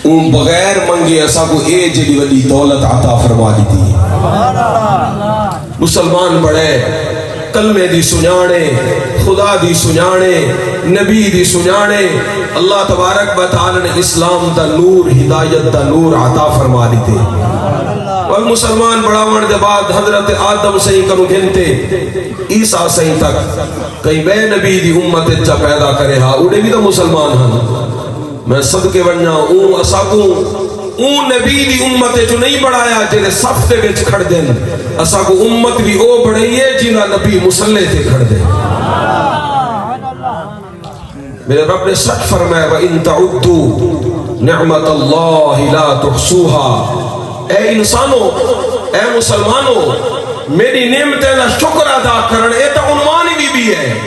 اون بغیر منگے اسا کو اے جڑی وڈی دولت عطا فرما دیتی مسلمان بڑے کلمے دی سنانے خدا دی سنانے نبی دی سنانے اللہ تبارک و تعالی نے اسلام دا نور ہدایت دا نور عطا فرما دیتے اور مسلمان بڑھاون دے بعد حضرت آدم سے کرو گھنتے عیسیٰ سے تک کئی بے نبی دی امت جا پیدا کرے ہاں اوڑے بھی تو مسلمان ہیں میں صدقے ورنہ اون اساکوں اون نبی دی امت جو نہیں بڑھایا جنہیں صف دے وچ کھڑ دیں اساکو امت بھی او بڑھائیے جنہ نبی مسلح تے کھڑ دیں میرے رب نے سچ فرمایا وَإِن تَعُدُّوا نِعْمَةَ اللَّهِ لَا تُحْصُوهَا اے انسانوں اے مسلمانوں میری نعمتیں نہ شکر ادا کرن اے تا عنوانی بھی ہے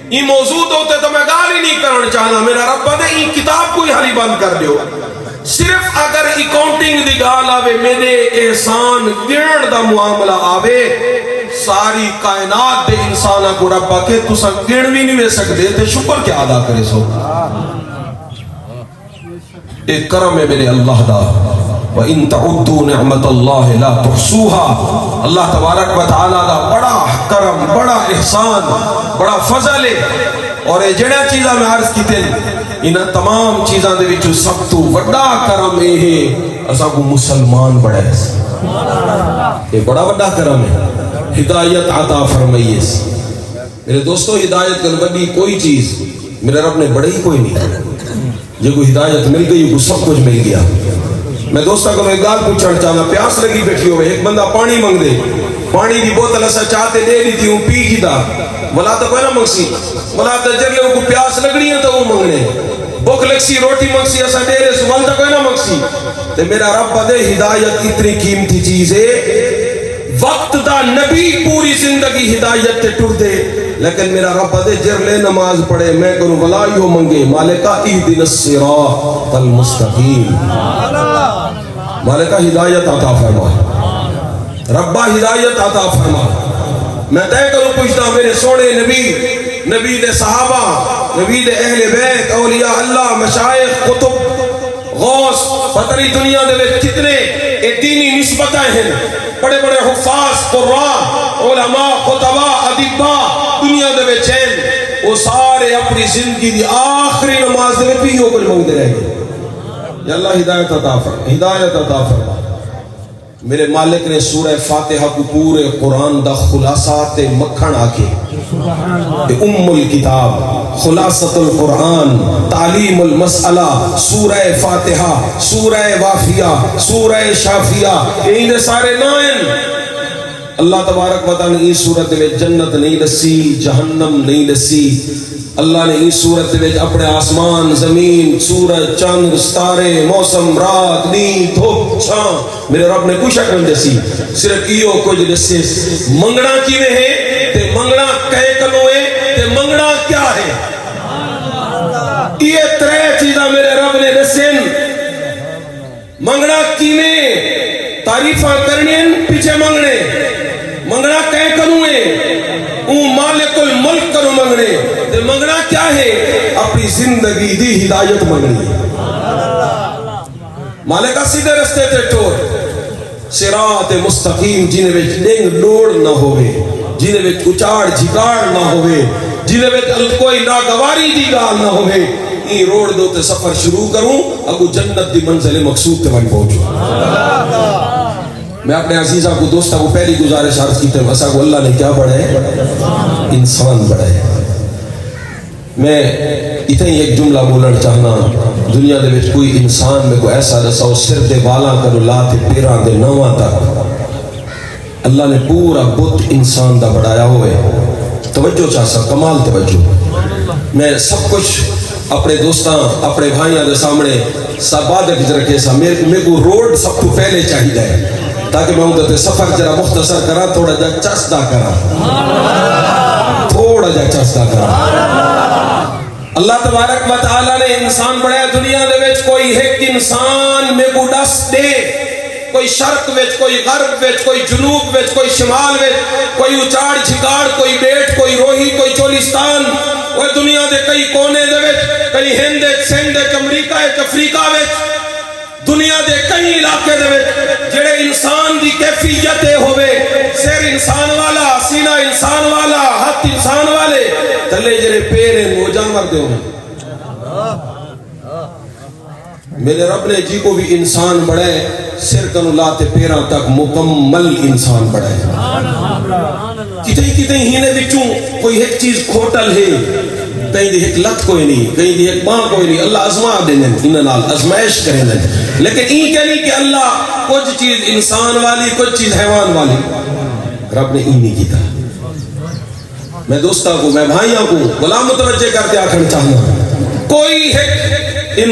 یہ موجود ہوتے تو میں گال ہی نہیں کرنا چاہنا میرا رب دے یہ کتاب کو ہی حالی بند کر دیو صرف اگر اکاؤنٹنگ دی گال آوے میرے احسان گرن دا معاملہ آوے ساری کائنات دے انسانہ کو ربا کہ تو سا گرن بھی نہیں وے سکتے تے شکر کیا ادا کرے سو ایک کرم ہے میرے اللہ دا وَإِن تَعُدُّوا نِعْمَةَ اللَّهِ لَا تُحْصُوهَا اللہ تبارک و تعالیٰ دا بڑا کرم بڑا احسان بڑا فضل ہے اور یہ جڑا چیزاں میں عرض کی تھے انہاں تمام چیزاں دے وچوں سب تو بڑا کرم یہ ہے اساں کو مسلمان بڑا ہے یہ بڑا بڑا کرم ہے ہدایت عطا فرمائیے میرے دوستو ہدایت کر بڑی کوئی چیز میرے رب نے بڑی کوئی نہیں یہ کوئی ہدایت مل گئی کو سب کچھ مل گیا میں دوستہ کو ایک گال پوچھنا چاہنا پیاس لگی بیٹھی ہوئے ایک بندہ پانی منگ دے پانی دی بوتل ایسا چاہتے دے لی تھی وہ پی کی دا بلا تو کوئی نہ منگسی بلا تو جگہ وہ کو پیاس لگنی ہے تو وہ منگنے بھوک لگسی روٹی منگسی ایسا دے رہے سوال تو کوئی نہ منگسی تو میرا رب دے ہدایت اتنی قیمتی چیز ہے وقت دا نبی پوری زندگی ہدایت تے ٹر دے لیکن میرا رب دے جر لے نماز پڑھے میں کروں بلائیوں منگے مالکہ اہدن الصراط المستقیم مالکہ ہدایت عطا فرما ربا ہدایت عطا فرما میں طے کروں پوچھتا میرے سونے نبی دے صحابہ نبی دے اہل بیت اولیاء اللہ مشائخ قطب غوث پتری دنیا دے کتنے دینی نسبتیں ہیں بڑے بڑے حفاظ قرآن علماء خطباء ادیباء دنیا دے چین وہ سارے اپنی زندگی دی آخری نماز دے بھی ہو کر مانگتے رہے گے یا اللہ ہدایت عطا فرما ہدایت عطا فرما میرے مالک نے سورہ فاتحہ کو پورے قرآن دا خلاصات مکھن آکے ام الکتاب خلاصت القرآن تعلیم المسئلہ سورہ فاتحہ سورہ وافیہ سورہ شافیہ یہ سارے نائن اللہ تبارک و تعالی نے اس صورت میں جنت نہیں دسی جہنم نہیں دسی اللہ نے اس صورت میں اپنے آسمان زمین سورج چاند ستارے موسم رات نیند دھوپ چھاں میرے رب نے کوئی شکل دسی صرف ایو کچھ دسے منگنا کیویں ہے تے منگنا کہے کلو ہے تے منگنا کیا ہے یہ ترے چیزاں میرے رب نے دسن منگنا کیویں تعریفاں کرنی پیچھے منگنے منگنا کہے کلو ہے اون مالک الملک کرو منگنے تے منگنا کیا ہے اپنی زندگی دی ہدایت منگنی مالکہ سیدھے رستے تے ٹور صراط مستقیم جنہیں وچ ڈنگ ڈوڑ نہ ہوئے جنہیں وچ اچاڑ جھکاڑ نہ ہوئے جنہیں وچ کوئی ناگواری دی گال نہ ہوئے یہ روڈ دو تے سفر شروع کروں اگو جنت دی منزل مقصود تے وہی پہنچوں میں اپنے عزیزہ کو دوستہ کو پہلی گزارش عرض کی تھے اسا کو اللہ نے کیا بڑھائے انسان بڑھائے میں اتنی ایک جملہ بولنا چاہنا دنیا دے وچ کوئی انسان میں کوئی ایسا دساؤ سر دے بالا کرو لاتے پیران دے نواں تک اللہ نے پورا بت انسان دا بڑھایا ہوئے توجہ چاہسا کمال توجہ میں سب کچھ اپنے دوستاں اپنے بھائیاں دے سامنے سب عادت رکھے سا میرے کو روڈ سب کو پہلے چاہیے ہے تاکہ میں اندر سفر جرا مختصر کرا تھوڑا جا چسدہ کرا تھوڑا جا چسدہ کرا اللہ تبارک و تعالی نے انسان بڑھایا دنیا دے وچ کوئی ایک انسان میں کو ڈس دے کوئی شرق وچ کوئی غرب وچ کوئی جنوب وچ کوئی شمال وچ کوئی اچاڑ جھکاڑ کوئی بیٹ کوئی روہی کوئی چولستان وہ دنیا دے کئی کونے دے وچ کہیں ہند سندھ امریکہ افریقہ دنیا دے کئی علاقے دے جڑے انسان دی کیفیت ہوئے سر انسان والا سینہ انسان والا ہاتھ انسان والے تھلے جڑے پیر ہیں وہ جانور دے ہوئے میرے رب نے جی کو بھی انسان بڑھائے سر کنو لاتے پیران تک مکمل انسان بڑھائے کتیں ہینے بچوں کوئی ایک چیز کھوٹل ہے کہیں دی ایک لت کوئی نہیں کہیں دی ایک ماں کوئی نہیں اللہ ازما دینے انہاں ازمائش کریں لیکن این کہنی کہ اللہ کچھ چیز انسان والی کچھ چیز حیوان والی رب نے این نہیں کیتا میں دوستہ کو میں بھائیاں کو غلام متوجہ کرتے آکھنا چاہنا کوئی ایک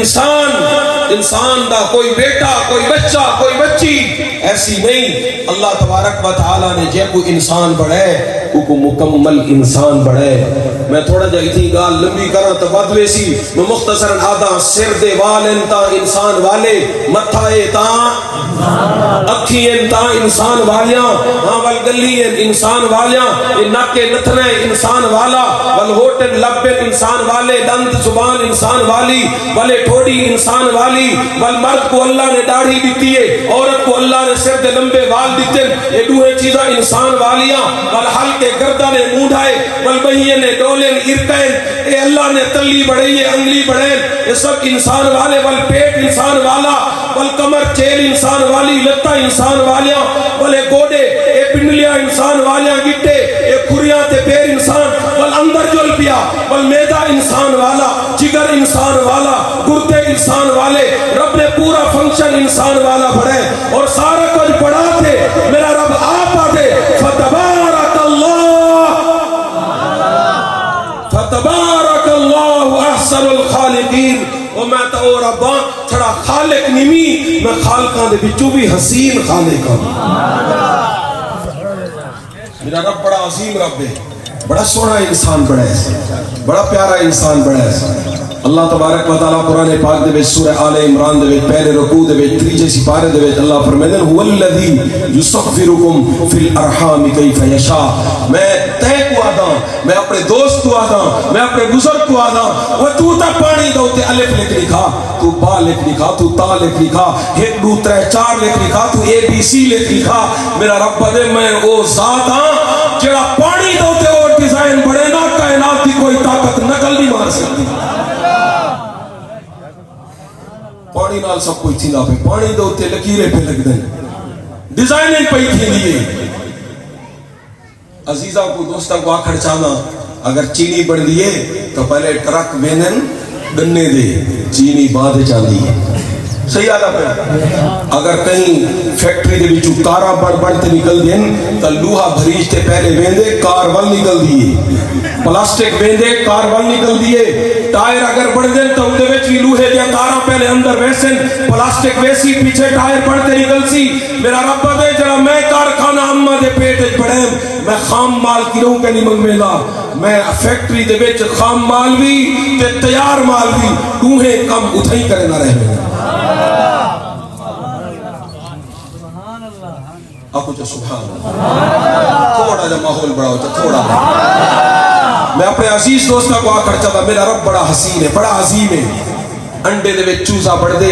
انسان دا کوئی بیٹا کوئی بچہ کوئی بچی ایسی نہیں اللہ تبارک و تعالی نے جے کوئی انسان بڑھائے کو مکمل انسان بڑھائے میں تھوڑا جا اتنی گال لمبی کرا تو بدوے سی میں مختصراً آدھا سر دے والن تا انسان والے متھائے تا اکھین تا انسان والیاں ہاں والگلین انسان والیاں ناکے نتنے انسان والا والہوٹن لبن انسان والے دند زبان انسان والی والے ٹھوڑی انسان والی والمرد کو اللہ نے داڑھی دیتی ہے عورت کو اللہ نے سر دے لمبے وال دیتے یہ دوہے چیزاں انسان والیاں والحل کے گردہ نے موڑھائے والبہیے نے ڈولن ارکائن اے اللہ نے تلی بڑھئی انگلی بڑھائن یہ سب انسان والے والپیٹ انسان والا والکمر چیل انسان والی لتا انسان والیاں والے گوڑے اے پنڈلیاں انسان والیاں گٹے اے کھریاں تے پیر انسان والاندر جل پیا والمیدہ انسان والا جگر انسان والا گردے انسان والے رب نے پورا فنکشن انسان والا بڑھائے اور سارا کچھ بڑھا تھے میرا رب آپ آتے فتبارک اللہ احسن الخالقین اور میں تو رباں چھڑا خالق نمی میں خالقاں دے بچو بھی حسین خالقاں میرا رب بڑا عظیم رب ہے بڑا سونا انسان بڑا ہے بڑا پیارا انسان بڑا ہے اللہ تبارک و تعالی قرآن پاک دے وچ سورہ آل عمران دے وچ پہلے رکوع دے وچ تیجے سپارے دے وچ اللہ فرمائے هو الذی یستغفرکم فی الارحام کیف یشاء میں تے کو آداں میں اپنے دوست کو آداں میں اپنے بزرگ کو آداں وہ تو تا پانی دے تے الف لکھ لکھا تو با لکھ لکھا تو تا لکھ لکھا 1 2 3 4 لکھ لکھا تو اے بی سی لکھ لکھا میرا رب دے میں او ذات ہاں جڑا پانی دے تے او ڈیزائن بڑے نا کائنات دی کوئی طاقت نقل نہیں مار سکتی پانی نال سب کوئی تھی نہ پہ پانی دے ہوتے لکیرے پہ لگ دیں ڈیزائننگ پہ تھی لیے عزیزہ کو دوستہ کو آکھڑ چاہنا اگر چینی بڑھ دیئے تو پہلے ٹرک بینن گنے دے چینی بعد چاہ دیئے صحیح آدھا پہ اگر کہیں فیکٹری دے بچو کارا بڑھتے نکل دیں تو لوہا بھریجتے پہلے بیندے کار ول نکل دیئے پلاسٹک بیندے کار ول نکل دیئے ٹائر اگر بڑھ دیں تو اندے ویچ بھی لوہے دیا کارا پہلے اندر ویسن پلاسٹک ویسی پیچھے ٹائر بڑھتے نکل سی میرا رب دے جڑا میں کارخانہ اممہ دے پیٹے بڑھیں میں خام مال کی روح کے نہیں منگوے گا میں فیکٹری دے بیچ خام مال بھی تے تیار مال بھی دوہیں کم اتھائی کرے نہ رہے آپ جو سبحان اللہ تھوڑا جا ماحول بڑا ہوتا تھوڑا میں اپنے عزیز دوستہ کو آکر چاہتا میرا رب بڑا حسین ہے بڑا عظیم ہے انڈے دے وچ چوزا بڑھ دے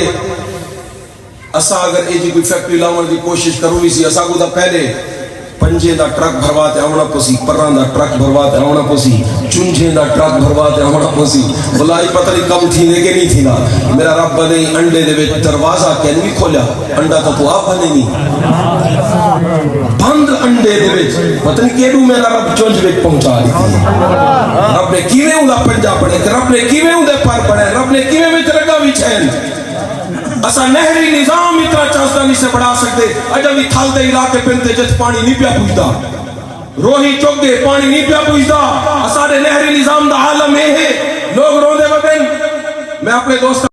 اسا اگر ایجی کوئی فیکٹری لاؤن کی کوشش کروں اسی اسا کو دا پہلے پنجے دا ٹرک بھرواتے آونا پسی پران دا ٹرک بھرواتے آونا پسی چنجھے دا ٹرک بھرواتے آونا پسی بلائی پتہ نہیں کم تھی نے کہ نہیں تھی نا میرا رب بنے انڈے دے وچ دروازہ کہنے بھی کھولا انڈا تو آپ بنے نہیں بند انڈے دے وچ پتہ نہیں کیڑو میرا رب چونج وچ پہنچا رہی تھی رب نے کیویں اوندا پنجا پڑے رب نے کیویں اوندے پر پڑے رب نے کیویں وچ رگا وچھین اسا نہری نظام اتنا چاستانی سے بڑھا سکتے اجا بھی تھال دے علاقے پہنتے جت پانی نہیں پیا پوچھتا روہی چوک دے پانی نہیں پیا پوچھتا اسا دے نہری نظام دا عالم ہے لوگ رو دے وطن میں اپنے دوست